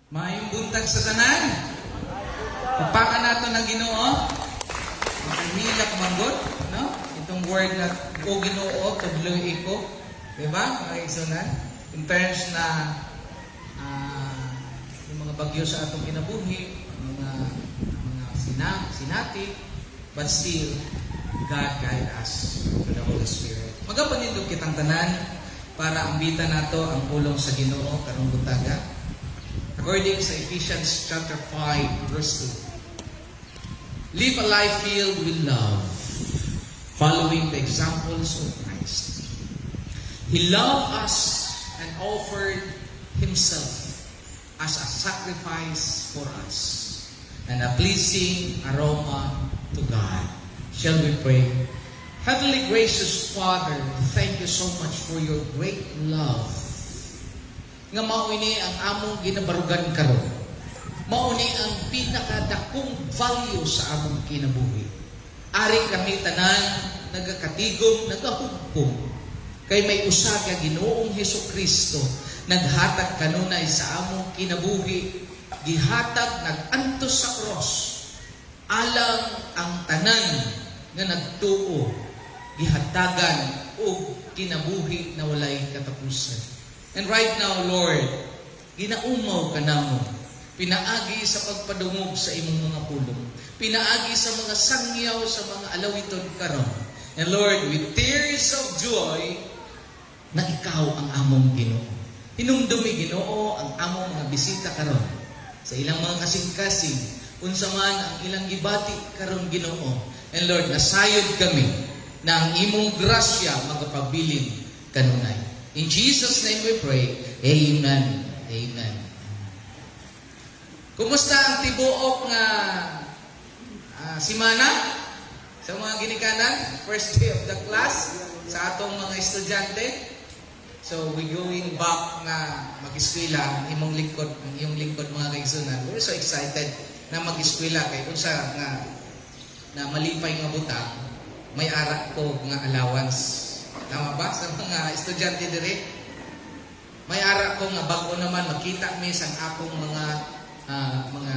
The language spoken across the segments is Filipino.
Maayong buntag sa tanan. Upakan nato ng Ginoo. Makahilak manggod, no? Itong word na o Ginoo tubloy ko, di ba? Mga igsunan. In terms na yung mga bagyo sa atong kinabuhi, mga sinati, but still God guide us to the Holy Spirit. Magapanindog kitang tanan para ambita nato ang pulong sa Ginoo karong buntaga. According sa Ephesians chapter 5, verse 2. Live a life filled with love, following the examples of Christ. He loved us and offered Himself as a sacrifice for us, and a pleasing aroma to God. Shall we pray? Heavenly gracious Father, thank you so much for your great love. Nga mao ini ang among ginabarugan karon. Mao ni ang pinakadakong value sa among kinabuhi. Ari kami tanan nagakatigom, nagahugpong kay may usa ka Ginoong Hesukristo naghatag kanunay sa among kinabuhi, gihatag nagantos sa cross. Alang ang tanan nga nagtuo, gihatagan og kinabuhi na walay katapusan. And right now, Lord, ginaumaw ka namo. Pinaagi sa pagpadungog sa imong mga pulong. Pinaagi sa mga sangyaw sa mga alawiton karon. And Lord, with tears of joy, na ikaw ang among Ginoo. Hinumdumi Ginoo ang among mga bisita karon. Sa ilang mga kasing-kasing, unsa man ang ilang gibati karon Ginoo. And Lord, nasayod kami na ang imong grasya magapabilin kanunay. In Jesus' name we pray. Amen. Amen. Kumusta ang tibuok nga simana? Sa mga ginikanan? First day of the class? Sa atong mga estudyante? So, we going back na mag-eskwela ang imong lingkod, mga kaigsunan. We're so excited na mag-eskwela kay kung sa nga na malipay nga butang, may arak ko nga allowance. Tama ba? Sa mga estudyante dire, may ara ko nga bago naman makita mi sang akong mga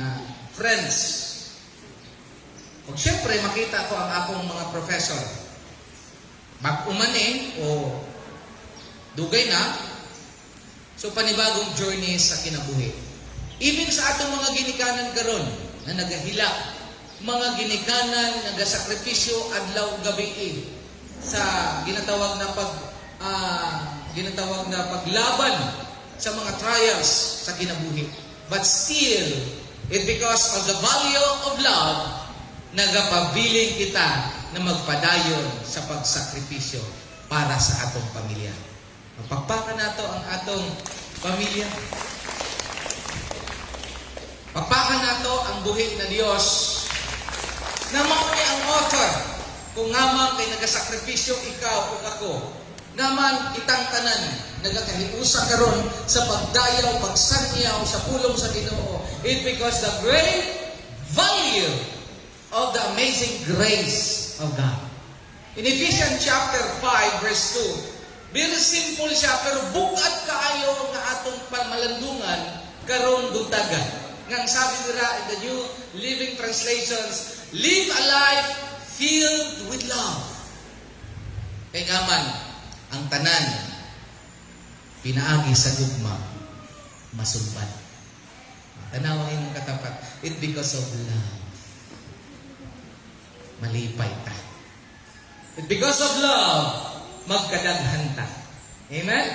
friends. O syempre makita ko ang akong mga professor. Mag-umani o dugay na. So panibagong journey sa kinabuhi. Even sa atong mga ginikanan karon na nagahila, mga ginikanan nagasakripisyo adlaw gabi sa ginatawag na paglaban sa mga trials sa kinabuhi. But still, it because of the value of love, nagapabiling kita na magpadayon sa pagsakripisyo para sa atong pamilya. Magpakpakan nato ang atong pamilya. Pagpakan nato ang buhi na Dios na mao ni ang author. Kung ngaman kay nagasakripisyo ikaw o ako, ngaman kitang tanan nagakahiusa karon sa pagdayaw, pagsangyaw sa pulong sa Ginoo. It because the great value of the amazing grace of God. In Ephesians chapter 5 verse 2, very simple siya pero bugat kaayo nga atong pamalandungan karon buntagan. Ngang sabi nila in the New Living Translations, live a life filled with love. Kaya ngaman, ang tanan, pinaagi sa gugma, masumbat. Tanawin mong katapat, it because of love. Malipay ta. It because of love, magkadaghan ta. Amen?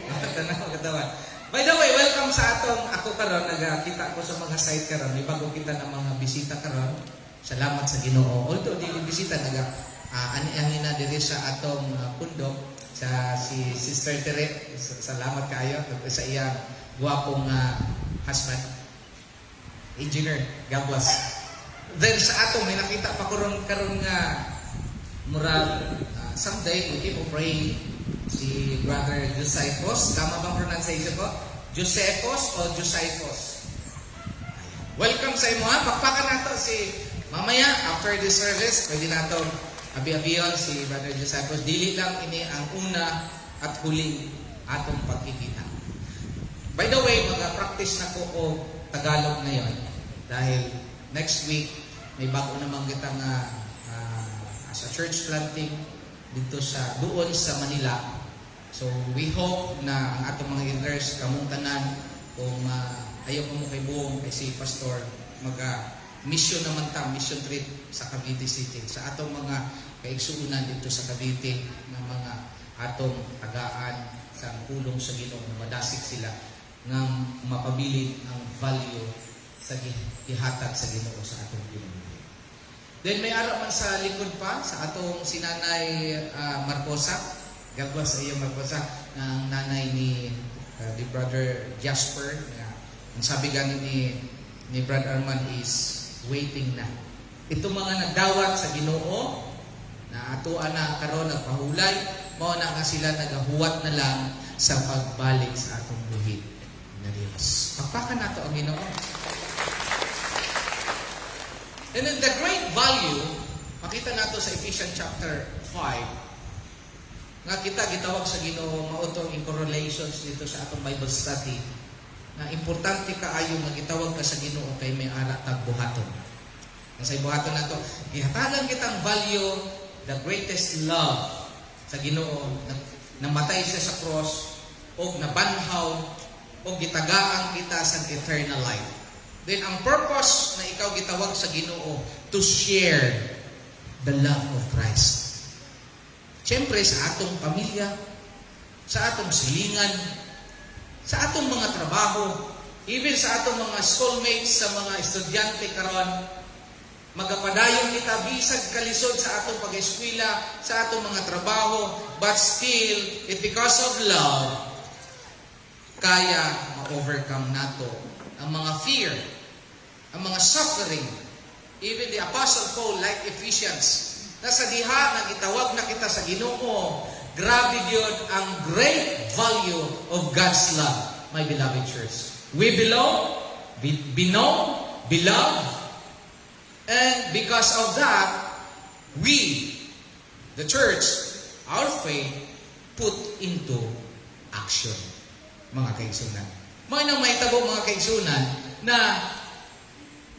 Tanaw katapat. By the way, welcome sa ako karon, nagkita ko sa mga site karon, may bago kita ng mga bisita karon. Salamat sa Ginoo. Although di bisita ani na diri sa atong pundok sa si Sister Tere. Salamat kaayo sa iyang guwapong husband. Engineer Gabwas. Then sa atong may nakita pa karon nga murag someday we keep on praying si Brother Josephos. Tama bang pronunciation ko? Josephos o Josephos? Welcome sa imo ha. Pakpakan nato si mamaya, after this service, pwede nato abi-abiyon si Brother Josephus. Dili lang ini ang una at huling atong pagkikita. By the way, mga mag-practice na ko o Tagalog ngayon dahil next week may bago naman kita nga as a church planting dito doon sa Manila. So we hope na ang atong mga elders kamong tanan kung ayaw mo kay buong kay si Pastor mission naman mission trip sa Cavite City sa atong mga kaigsuunan dito sa Cavite ng mga atong tagaan sa pulong sa Ginoo na madasig sila ng mapabilin ang value sa gihatag sa Ginoo sa atong Ginoo. Then may ara man sa likod pa sa atong sinanay Marcosa, gagwa sa iyo Marcosa, ng nanay ni the brother Jasper. Ang sabi gani ni Brother Arman is waiting na. Ito mga nagdawat sa Ginoo na ato ana karon nagpahulay, mao na nga sila nagahuwat na lang sa pagbalik sa atong buhit na Dios. Pagpakan nato ang Ginoo. And then the great value, makita nato sa Ephesians chapter 5, nga kita gitawag sa Ginoo mautong in correlations dito sa atong Bible study, na importante kaayo nga gitawag ka sa Ginoo kay may ara tag buhaton. Sa buhaton nato, gihatagan kitang value, the greatest love sa Ginoo, namatay siya sa cross, o nabanhaw, o gitagaan kita sa eternal life. Then, ang purpose na ikaw gitawag sa Ginoo, to share the love of Christ. Siyempre, sa atong pamilya, sa atong silingan, sa atong mga trabaho, even sa atong mga schoolmates, sa mga estudyante karon, magapadayon kita bisag kalisod sa atong pag-eskwela, sa atong mga trabaho, but still, because of love, kaya ma-overcome nato ang mga fear, ang mga suffering. Even the Apostle Paul, like Ephesians, nasa diha na gitawag na kita sa Ginoo, grabe yun ang great value of God's love, my beloved church. We belong, be known, beloved, and because of that, we, the church, our faith, put into action. Mga kaigsunan. Mga nang may tabo mga kaigsunan na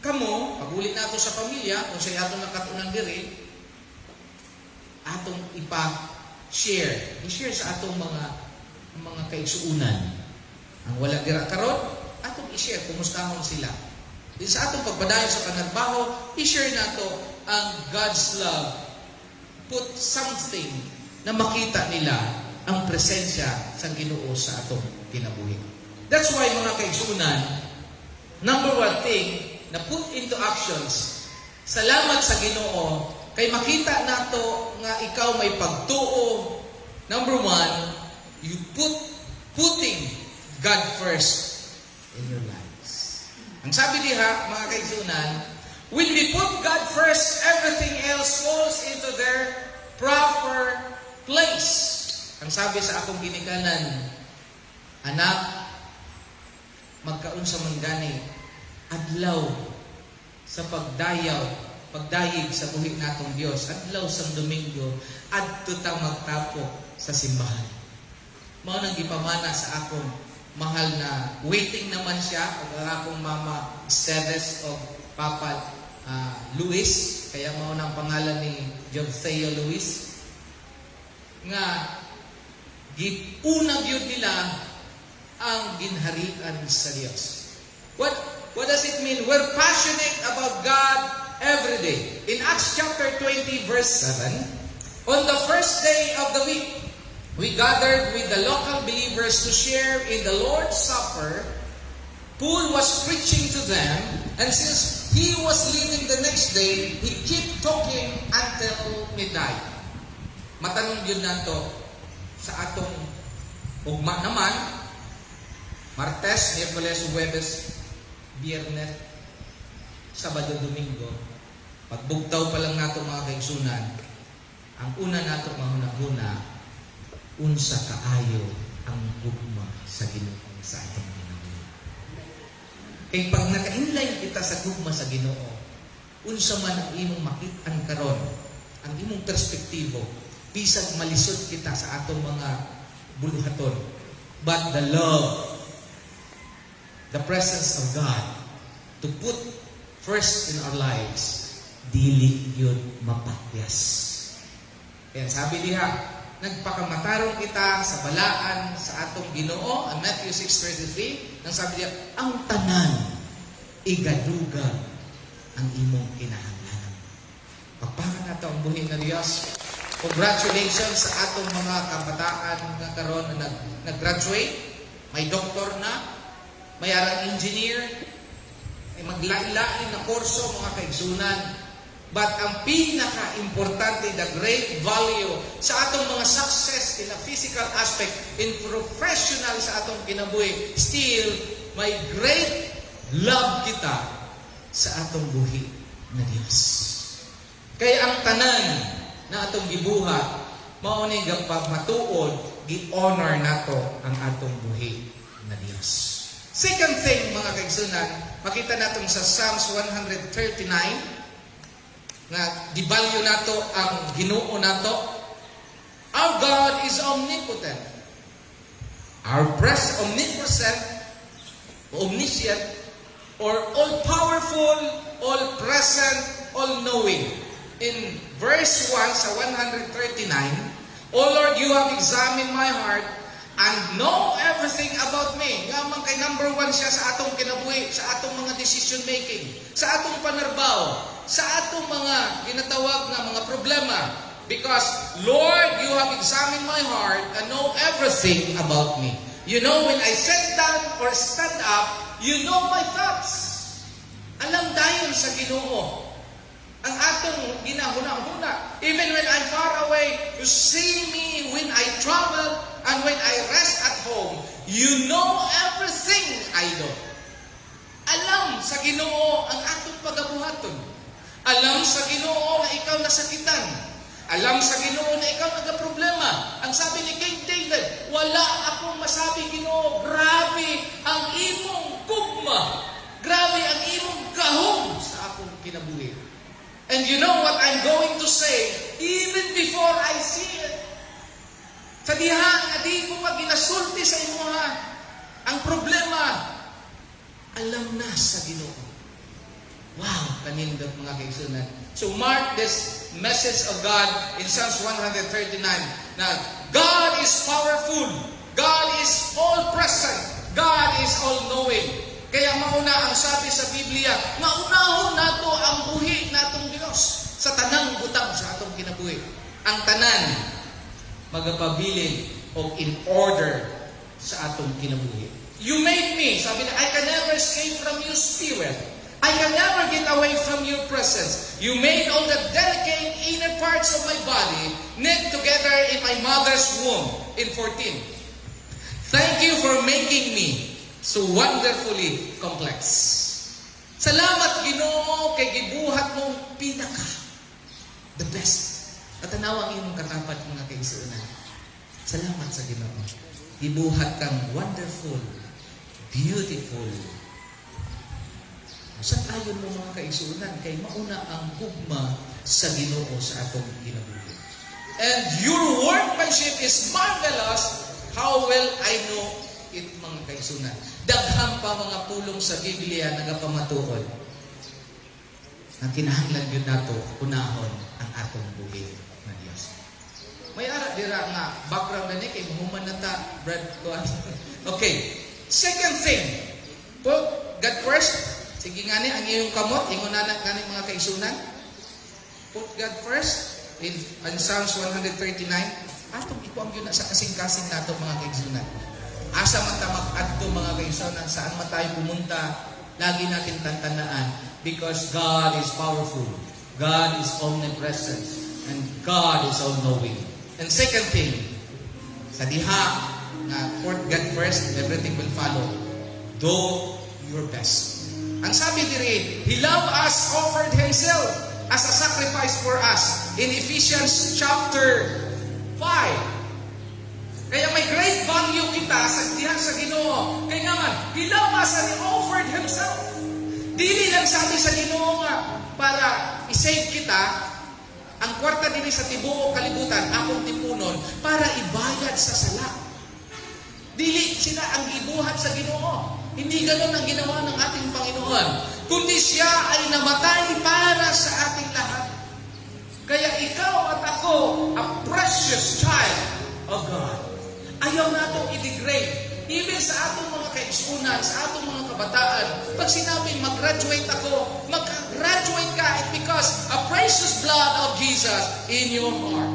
kamo, pag-ulit nato sa pamilya, kung sa atong nakatunan diri, atong ipa-share. I-share sa atong mga kaigsuunan. Ang wala dira karon, atong i-share, kumustahon sila. Din sa atong pagpadayon sa panagbaho, i-share nato ang God's love. Put something na makita nila ang presensya sa Ginoo sa atong kinabuhi. That's why mga kaigsunan, number one thing na put into actions, salamat sa Ginoo, kay makita nato nga ikaw may pagtuo. Number one, you putting God first in your lives. Ang sabi diha, mga kaigsunan, when we put God first, everything else falls into their proper place. Ang sabi sa akong ginikanan, anak, magkaunsa man gani, adlaw sa pagdayig sa buhi natong Dios, adlaw sa Domingo, adto ta magtapok sa simbahan. Mao nang gipamana sa akong mahal na waiting naman siya, ang akong mama Esteves o Papa Luis, kaya mao nang pangalan ni Theo Luis, nga unang yun nila ang ginharian sa Diyos. What does it mean? We're passionate about God every day. In Acts chapter 20 verse 7, on the first day of the week, we gathered with the local believers to share in the Lord's Supper. Paul was preaching to them, and since he was leaving the next day, he kept talking until midnight. Matanong yun nato sa atong ugma naman, Martes, Miyerkules, Huwebes, Biyernes, Sabado, Domingo, pagbugtaw pa lang nato mga kaigsunan, ang una nato mahuna-huna, unsa kaayo ang gugma sa Ginoo sa atong Ginoo. Kay pag nakainlay kita sa gugma sa Ginoo, unsa man ang imong makit-an karon, ang imong perspektibo, bisag malisod kita sa atong mga buluhaton. But the love the presence of God, to put first in our lives, dili yun mapakyas. Kaya sabi diha, nagpakamatarong kita sa balaan sa atong Ginoo, ang Matthew 6:33, nang sabi diha, ang tanan igadugang ang imong kinahanglanan. Pagpakan nato ang buhi na Diyos. Congratulations sa atong mga kabataan nga karon na nag-graduate, may doktor na, may arang engineer, may maglain-lain na kurso, mga kaigsunan. But ang pinaka-importante, the great value sa atong mga success in a physical aspect, in professional sa atong kinabuhi, still, may great love kita sa atong buhi na Diyos. Kaya ang tanan na atong gibuhat, mauni gapamatuod, gi-honor nato ang atong buhi na Diyos. Second thing, mga kaigsunan, makita natong sa Psalms 139, nga gibalyo nato ang Ginoo nato. Our God is omnipotent. Omniscient, or all-powerful, all-present, all-knowing. In verse 1 sa 139, O Lord, you have examined my heart and know everything about me. Nga man kay number 1 siya sa atong kinabuhi, sa atong mga decision making, sa atong panarbaw, sa atong mga ginatawag na mga problema. Because, Lord, you have examined my heart and know everything about me. You know when I sit down or stand up, you know my thoughts. Alam dayon sa Ginoo ang atong ginahuna-huna. Even when I'm far away, you see me when I travel and when I rest at home. You know everything I do. Alam sa Ginoo ang atong pagabuhaton. Alam sa Ginoo na ikaw nasakitan. Alam sa Ginoo na ikaw nagaproblema. Ang sabi ni King David, wala akong masabi, Ginoo, grabe ang imong gugma. Grabe ang imong gahom sa akong kinabuhi. And you know what I'm going to say even before I see it. Sa diha nga di ko pa ginasulti sa imuha ang problema, alam na sa Ginoo. Wow, kanindot mga kaigsunan. So mark this message of God in Psalms 139 na God is powerful, God is all-present, God is all-knowing. Kaya mauna ang sabi sa Biblia, maunahon nato ang buhi natong Dios sa tanang butang sa atong kinabuhi. Ang tanan magapabilin o in order sa atong kinabuhi. You made me, sabi na, I can never escape from your spirit. I can never get away from your presence. You made all the delicate inner parts of my body knit together in my mother's womb. In 14. Thank you for making me so wonderfully complex. Salamat, Ginoo, kay gibuhat mong pinaka. The best. At tanawang imong katapat mga kaigsunan. Salamat sa Ginoo. Gibuhat kang wonderful, beautiful. Sa tayo mo mga kaigsunan, kay mauna ang gugma sa Ginoo sa atong kinabuhi. And your workmanship is marvelous. How will I know it, mga kaigsunan? Daghang pa mga pulong sa Biblia nagapamatuod na kinahanglan yun nato unahon ang atong buhi na Diyos. May ara dira nga background na ni kay human na ta Brad Tuan. Okay, second thing, put God first. Sige nga ni ang iyong kamot ingon na gani mga kaigsunan. Put God first in Psalms 139. Atong ikuam yun na sa kasing-kasing nato mga kaigsunan. Asa man ta mag-adto mga kaigsunan, saan man tayo pumunta, lagi natin tantanaan because God is powerful, God is omnipresent, and God is all-knowing. And second thing, sa diha na put God first, everything will follow. Do your best. Ang sabi diri, He loved us, offered Himself as a sacrifice for us. In Ephesians chapter 5. Kaya may great value kita sa diha sa Ginoo. Kaya nga man, He loved us and He offered Himself. Dili lang sabi sa Ginoo nga para i-save kita, ang kwarta dili sa tibuok kalibutan, akong tipunon, para ibayad sa sala. Dili sila ang gibuhat sa Ginoo. Hindi ganoon ang ginawa ng ating Panginoon. Kundi siya ay namatay para sa ating lahat. Kaya ikaw at ako, a precious child of God. Ayaw natong i-degrade. Even sa atong mga kaisunan, sa atong mga kabataan, pag sinabing mag-graduate ako, mag-graduate ka because a precious blood of Jesus in your heart.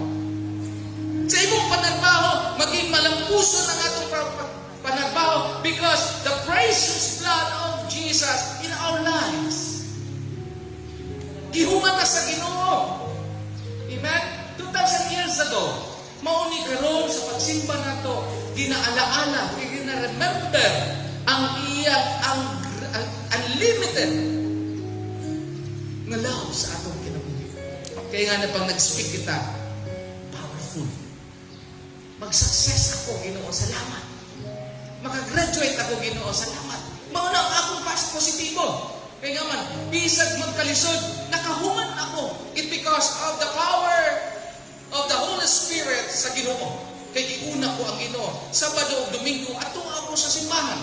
Sa imong panarbaho, maging malampuso ng atong panarbaho because the precious blood of Jesus in our lives. Gihuman na sa Ginoo. Amen? 2,000 years ago, mauni karon sa pagsimba nato, ginaalaala, gina-remember ang iyang unlimited nga love sa atong kinabuhi. Kaya nga na pang nag-speak kita, powerful. Mag-success ako, Ginoo, salamat. Makagraduate ako, Ginoo, salamat. Mauna ang akong past positibo. Kaya nga man, bisag magkalisod, nakahuman ako. It because of the power of the Holy Spirit sa Ginoo. Kaya iuna ko ang Ginoo. Sabado o Domingo, ato ako sa simbahan.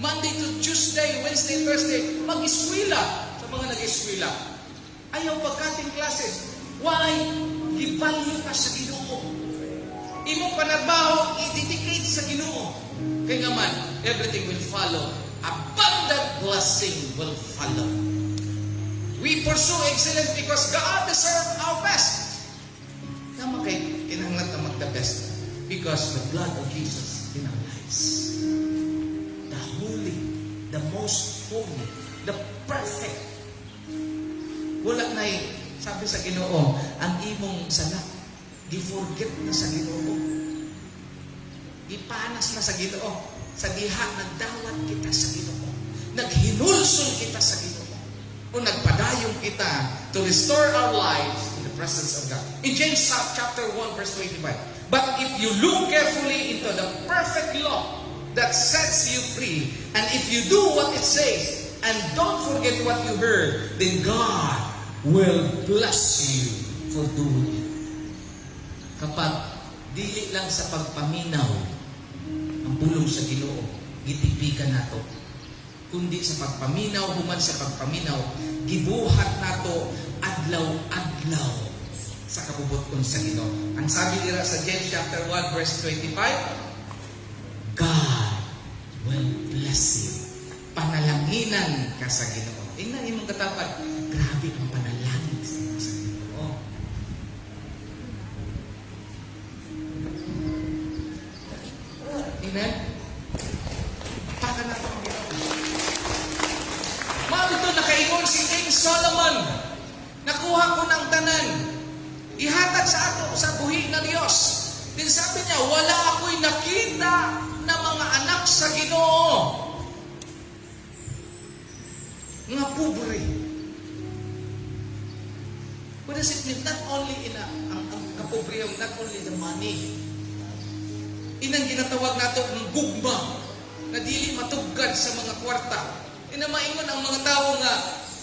Monday to Tuesday, Wednesday, Thursday, mag-eskwela sa mga nag-eskwela. Ayaw pagkating classes. Why? Givalue ka sa Ginoo. Imong panarbaho, i-dedicate sa Ginoo. Kaya nga man, everything will follow. Abundant blessing will follow. We pursue excellence because God deserves our best. Tama kay kinahanglan na mag-the best because the blood of Jesus in our lives. The holy, the most holy, the perfect. Wala na sabi sa Ginoo, ang imong sala, gi-forget na sa Ginoo. Ipanas na sa Ginoo. Sa diha, nagdawat kita sa Ginoo. Naghinulsol kita sa Ginoo. O nagpadayong kita to restore our lives in the presence of God. In James chapter 1 verse 25. But if you look carefully into the perfect law that sets you free, and if you do what it says, and don't forget what you heard, then God will bless you for doing it. Kapag dili lang sa pagpaminaw ang pulong sa Ginoo, gitipikan nato. Kundi sa pagpaminaw, human sa pagpaminaw, gibuhat nato adlaw-adlaw sa kabubuton sa Ginoo. Ang sabi nila sa James chapter 1 verse 25, God will bless you. Panalanginan ka sa Ginoo. Tingnan imong katapat, grabe ang panalangin sa Ginoo. Amen? Paka na ito ang Ginoo. Ito nakaingon si King Solomon. Nakuha ko ng tanan. Ihatag sa ato sa buhi na Diyos. Din sabi niya, wala ako'y nakita na mga anak sa Ginoo nga pobre. What does it mean? Not only ang kapobrehon, not only the money. Inang ginatawag nato ng gugma na dili matugad sa mga kwarta. Inamaingon ang mga tao nga,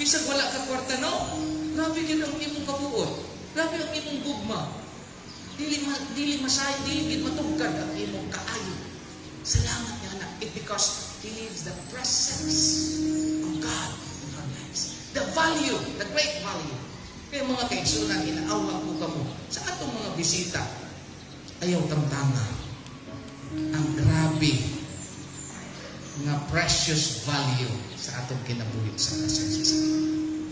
bisag wala ka kwarta, no? Grabe yun ang imong kabuot. Grabe ang imong gugma. Dili masay, dili matugkad ang imong kaayo. Salamat niya anak. It because He lives the presence of God in our lives. The value, the great value. Kaya mga kaigsunan, inaawag ko kamo sa atong mga bisita. Ayaw tamtama ang grabe nga precious value sa atong kinabuhi sa presensya sa Ginoo.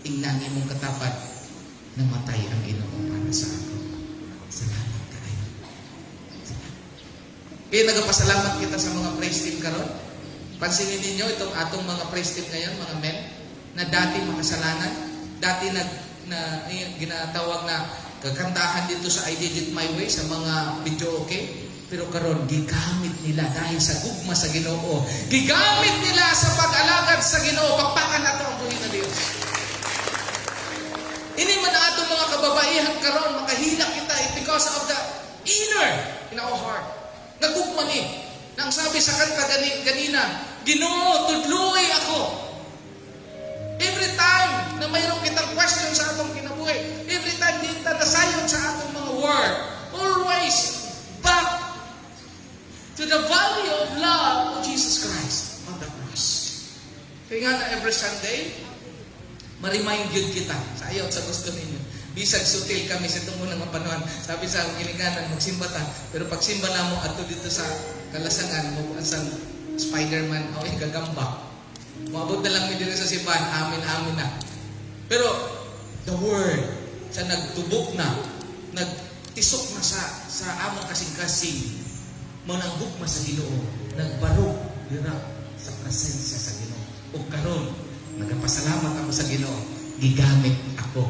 Ingnan imong katapat, namatay ang Ginoo para sa ako. Salamat kayo. Kaya nagapasalamat kita sa mga praise team karon. Pansinin ninyo itong atong mga praise team ngayon, mga men, na dati makasalanan, dati ginatawag na kakantahan dito sa I Did It My Way sa mga video okay. Pero karon gigamit nila dahil sa gugma sa Ginoo. Gigamit nila sa pag-alagad sa Ginoo. Pakpakan nato ang buhi na Dios. Ini man ang atong mga kababaihan karon makahila kita because of the inner in our heart. Nagugma ni. Nang sabi sa kanta ganina, Ginoo, tudloy ako. Every time na mayroong kitang question sa atong kinabuhi, every time din nasayon sa atong mga word, always trace back to the value of love of Jesus Christ on the cross. Kaya nga na every Sunday, ma-remind yun kita sa ayaw sa gusto ninyo. Bisag sutil kami sa itong unang mapanuan. Sabi sa akong ginikanan, magsimba ta. Pero pag simba na mo, ato dito sa kalasangan, mo sa Spider-Man, o gagamba. Maabot na lang mi dito sa simbahan, amin na. Pero, the Word, sa nagtubok na, nagtisok na sa among kasing-kasing, mananggugma sa Ginoo, nagbarog dira sa presensya sa Ginoo. O karon, nagapasalamat ako sa Ginoo, gigamit ako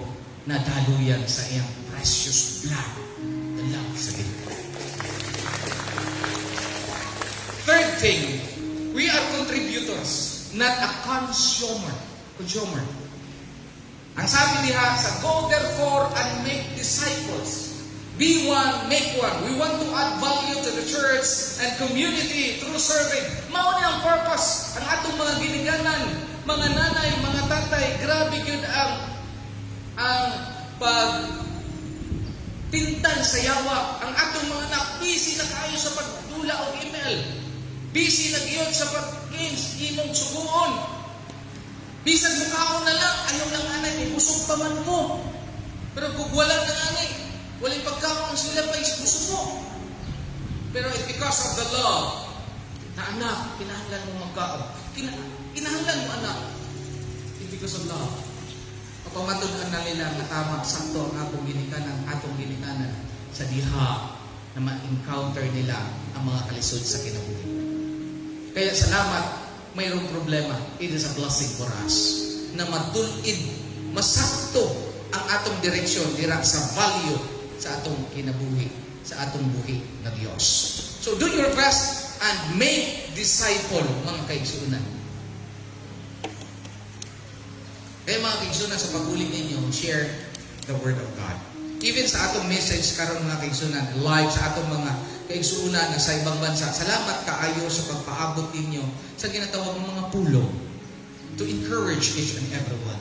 na daluyan sa iyang precious blood, the love sa Ginoo. Third thing, we are contributors, not a consumer. Ang sabi niya sa go therefore and make disciples. Be one, make one. We want to add value to the church and community through serving. Mao ni ang purpose. Ang atong mga giniganan, mga nanay, mga tatay, grabe yun ang pagtintan sa yawa. Ang atong mga anak, busy na kayo sa pagdula o email. Busy na giyon sa pag-games, imong suguon. Bisag mukhaon na lang, ayaw ng anay, may busog pa man mo. Pero kung wala ng anay, walang pagkaon sila pa busog mo. Pero it's because of the love na anak, kinahanglan mo magkaon. Kinahanglan mo anak. It's because of love. Kapamatunan na nila na tama, sakto ang atong ginikanan sa diha na ma-encounter nila ang mga kalisod sa kinabuhi. Kaya salamat, mayroong problema. It is a blessing for us na matulid, masakto ang atong direksyon dira sa value sa atong kinabuhi, sa atong buhi na Diyos. So do your best and make disciple, mga kaigsunan. Kaya mga kaigsunan, sa pag-uling ninyo, share the Word of God. Even sa atong message karon mga kaigsunan, live sa atong mga kaigsunan na sa ibang bansa, salamat kaayo sa pagpaabot ninyo sa ginatawag ng mga pulong to encourage each and everyone.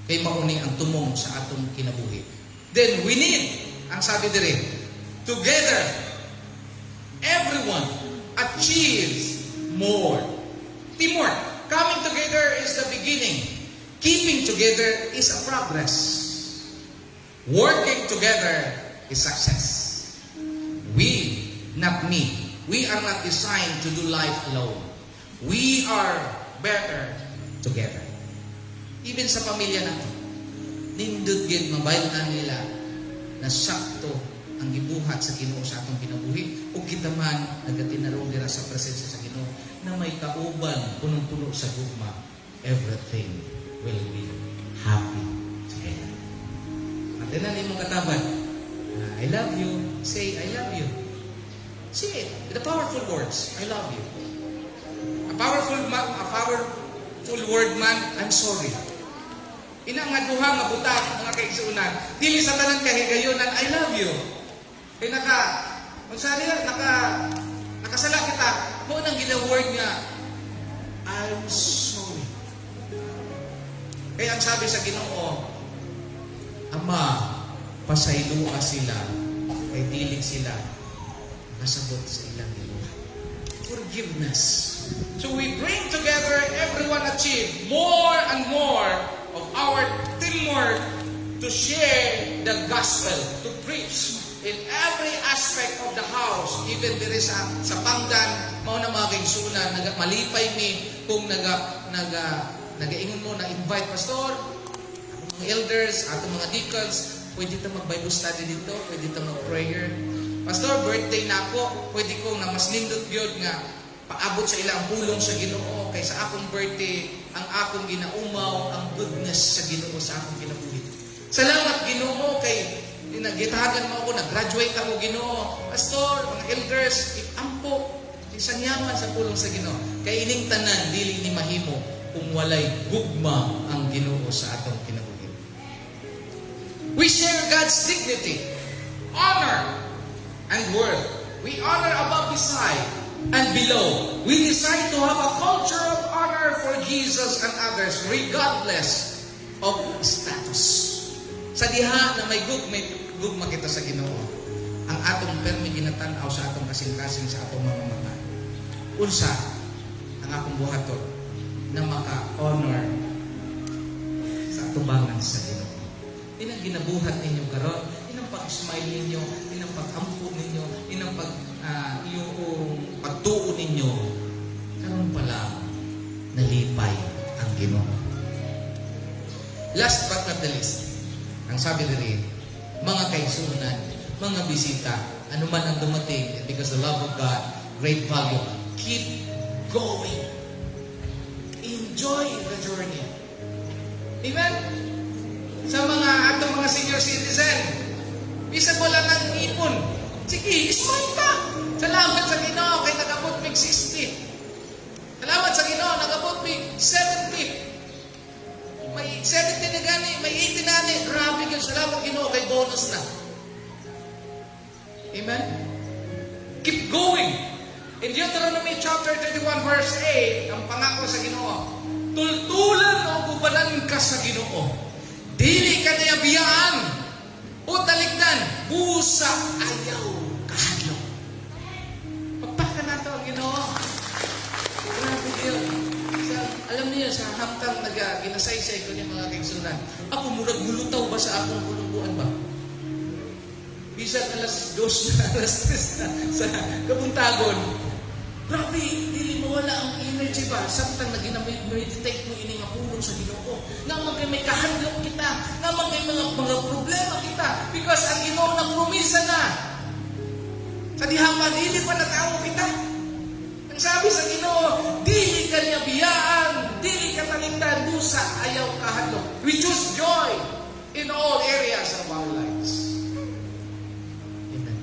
Kay mauni ang tumong sa atong kinabuhi. Then we need, ang sabi dire, together, everyone achieves more. Teamwork. Coming together is the beginning. Keeping together is a progress. Working together is success. We, not me, we are not designed to do life alone. We are better together. Even sa pamilya natin, nindot gid mabaylan nila na sakto ang gibuhat sa Ginoo sa atong kinabuhi ug kita man nagatinarong dira sa presensya sa Ginoo na may kauban punong-puno sa gugma. Everything will be happy together. At na nimo katabad, I love you. Say, I love you. Say it. The powerful words. I love you. A powerful word man, I'm sorry. Inang nga duha nga butak, mga kaigsunan. Dili sa tanan kahigayonan, I love you. Kaya nakasala kita, mo nang gina-word nga, I'm sorry. Kaya ang sabi sa Ginoo, Ama, pasaylua sila, kay dilig sila, nasabot sa ilang giluha. Forgiveness. So we bring together, everyone achieve more and more of our teamwork to share the gospel, to preach in every aspect of the house, even there is sa pangdan, mao na mga kaigsunan, malipay mi kung nagaingon mo na invite pastor, mga elders, atong mga deacons, pwede ito mag-Bible study dito, pwede ito mag-prayer. Pastor, birthday na ako, pwede kong na mas nindot yun nga, paabot sa ilang pulong sa Ginoo, kay sa akong birthday, ang akong ginaumaw, ang goodness sa Ginoo sa akong kinabuhi. Salamat Ginoo, kay nagitahagan mo ako, nag-graduate ako Ginoo. Pastor, mga elders, ampo, isang yaman sa pulong sa Ginoo. Kay ining tanan, dili ni mahimo, kung walay gugma ang Ginoo sa atong kinabuhi. We share God's dignity, honor, and worth. We honor above, beside, and below. We decide to have a culture of honor for Jesus and others, regardless of status. Sa diha na may gugma kita sa Ginoo, ang atong permi ginatan-aw sa atong kasing-kasing sa atong mga mata. Unsa ang akong buhaton na maka-honor sa atubangan sa Ginoo. Inang ginabuhat ninyo karon, inang pag-smile ninyo, inang pag-ampo ninyo, inang yung pagtuo ninyo, karon pala nalipay ang Ginoo. Last but not the least, ang sabi rin, mga kaigsunan, mga bisita, anuman ang dumating, because the love of God, great value, keep going. Enjoy the journey. Amen? Sa atong mga senior citizen, bisa mo lang ang ipon. Sige, smile ka. Salamat sa Ginoo kay nagabot mig 60. Salamat sa Ginoo nagabot mig 70. May 70 na gani, may 80 na ni. Grabe yung salamat Ginoo kay bonus na. Amen? Keep going. In Deuteronomy chapter 31 verse 8, ang pangako sa Ginoo, tultulan o gubanan ka sa Ginoo. Dili ka niya biyaan o talikdan, busa ayaw kahadlok. Pagpaka na ito ang Ginoo. Grabe yun. Alam niyo, sa hamtang ginasaysay ko niya mga kaigsunan, ako murag mulutaw ba sa akong kulungbuan ba? Bisan alas 2 na, alas 3 na sa kabuntagon. Grabe, dili mo wala ang energy ba? Samtang nag-meditate mo ini nga pulong sa Ginoo. Nga magay may kahandlok kita, nga magay mga problema kita. Because ang Ginoo nagpromisa na. Sa dihaman, dili pa natawo kita. Ang sabi sa Ginoo, dili ka niya biyaan, dili ka talikdan, busa, ayaw kahadlok. We choose joy in all areas of our lives. Amen.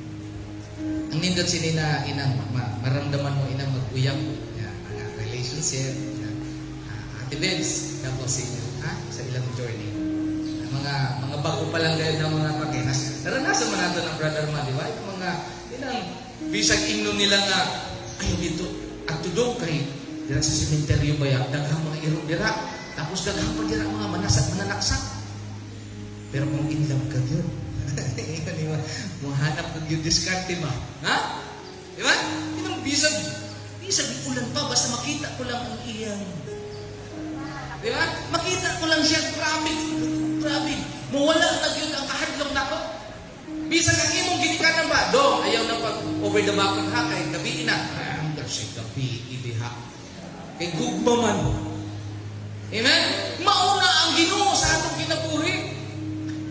Ang nindot sinina inang maramdaman mo inang mag-uyab ang relationship, Ate Benz, tapos sa ilang journey. Mga bago pa lang kayo ng mga pakinas. Naranasan mo nato ng brother man, di ba? Yung mga inang bisag ingno nila nga ayaw dito at tudong kay dira sa sementeryo ba ya daghang mga irong dira tapos daghang pa dira mga mananaksak pero kung in love ka yun mo hanap ng yung diskarte ba ha? Di ba? Inang bisag ulan pa basta makita ko lang ang iyang di ba? Makita ko lang siya grabe mawala na yun ang kahadlong nako bisag ang imong ginikanan ba do ayaw na pag over the back ha kay gabi na si gabi ibiha kay gugma man. Amen? Mauna ang Ginoo sa atong kinabuhi.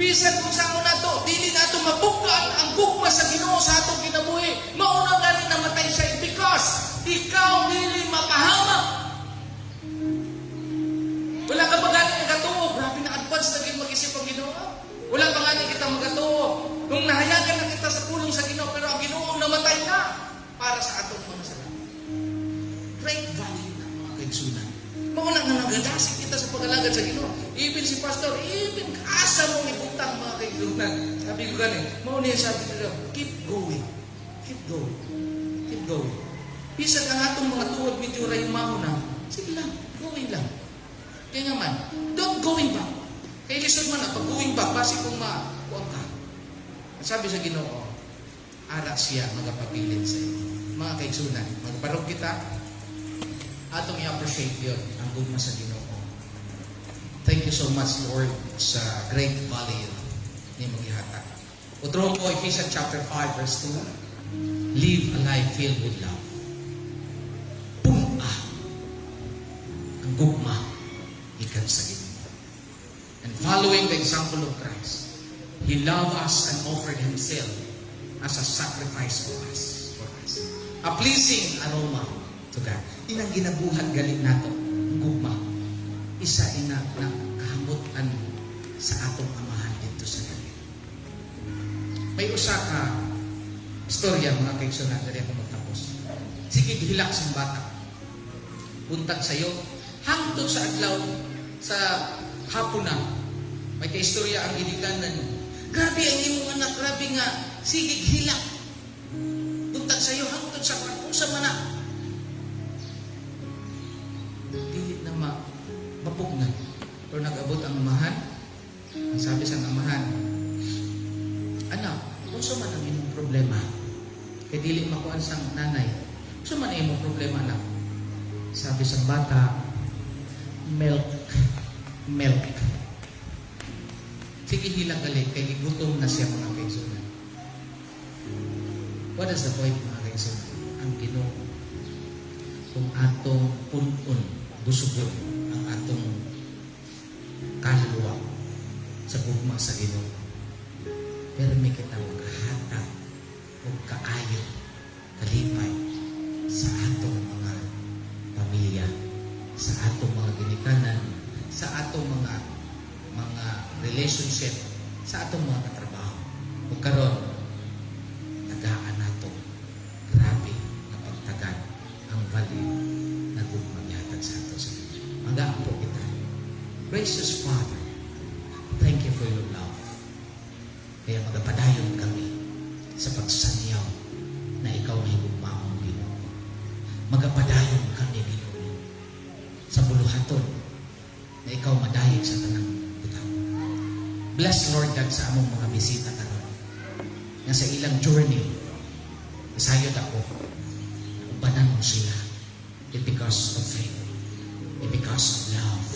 Bisan kung saan mo na to, dili na ito mabuklaan ang gugma sa Ginoo sa atong kinabuhi. Mauna nga rin namatay siya because ikaw dili mapahamak. Wala ka ba galing magatuo? Grabe na advance na rin mag-isip ang Ginoo. Wala ba galing kita magatuo? Nung nahayagan na kita sa pulong sa Ginoo, pero ang Ginoo namatay na para sa atong mga salamat. Great value na mga kaigsunan. Mga nagadasig kita sa pag-alagad sa Ginoo. Even si pastor, even asa mong ibutang mga kaigsunan. Sabi ko ganun, mauna yung sabi ko, keep going. Keep going. Keep going. Bisa ka nga itong mga tuwag medyo rayumaho na, sige lang, going lang. Kaya nga man, don't going back. Kaya lisod man na, pag going back, basi kong makuha ka. At sabi sa Ginoo, ara siya magapabilin sa iyo. Mga kaigsunan, magparog kita, atong i-appreciate yun ang gugma sa Ginoo. Thank you so much, Lord, sa great value ni mong ihatag. Utro ko, Ephesians chapter 5, verse 2, live a life filled with love. Puna ang gugma ikan sa Ginoo. And following the example of Christ, He loved us and offered Himself as a sacrifice for us. A pleasing aroma to God. Inang ginabuhat galing nato, gugma. Isa ina na kahamutan sa atong amahan dito sa galing. May usa ka istorya mga kaigsunan, dali ako magtapos. Sige, hilak sa bata. Buntag sa'yo, hangtod sa adlaw, sa hapon na, may kaistorya ang ginikanan. Grabe ang imong anak, grabe nga, sige, hilak. Buntag sa'yo, hangtod sa kung man na. Dili na mapugnan. Pero nag-abot ang amahan. Ang sabi sa amahan, anak, unsa man ang imong problema? Kay dili makuan sang nanay. Unsa man ang imong problema na? Sabi sa bata, milk. Sige hilang gali, kay gigutom na siya mga kaigsunan. What is the point mga kaigsunan? Ang Ginoo, kung atong punon, busugon ang atong kaluluwa sa gugma sa Ginoo. Pero may kita maghatag o kaayo, kalipay sa atong mga pamilya, sa atong mga ginikanan, sa atong mga relationship, sa atong mga katrabaho. O karon, tagaan nato, grabe na pagtagad ang value na gugmaghatag sa ato sa Ginoo. Mag-aapo kita. Gracious Father, thank you for your love. Kaya magapadayon kami sa pagsanyaw na ikaw ay higugmaong Ginoo. Magapadayon kami, Ginoo, sa buluhaton na ikaw madayeg sa tanang butaw. Bless, Lord God, sa among mga bisita karon. Nga sa ilang journey, isayod ako, ubanan mo sila. It because of faith. It because of love.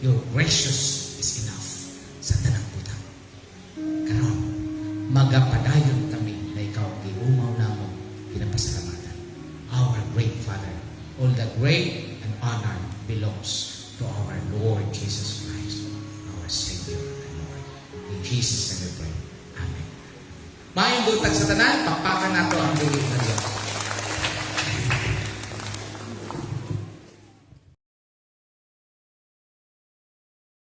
Your gracious is enough sa tanang butaw. Karon, magapadayon kami na ikaw giumaw namo ginapasalamatan. Our great Father, all the great and honor belongs to our Lord Jesus Christ, our Savior and Lord. In Jesus' name we pray. Amen. Maayong butag sa tanan, pakpakan nato ang bulit na Diyos.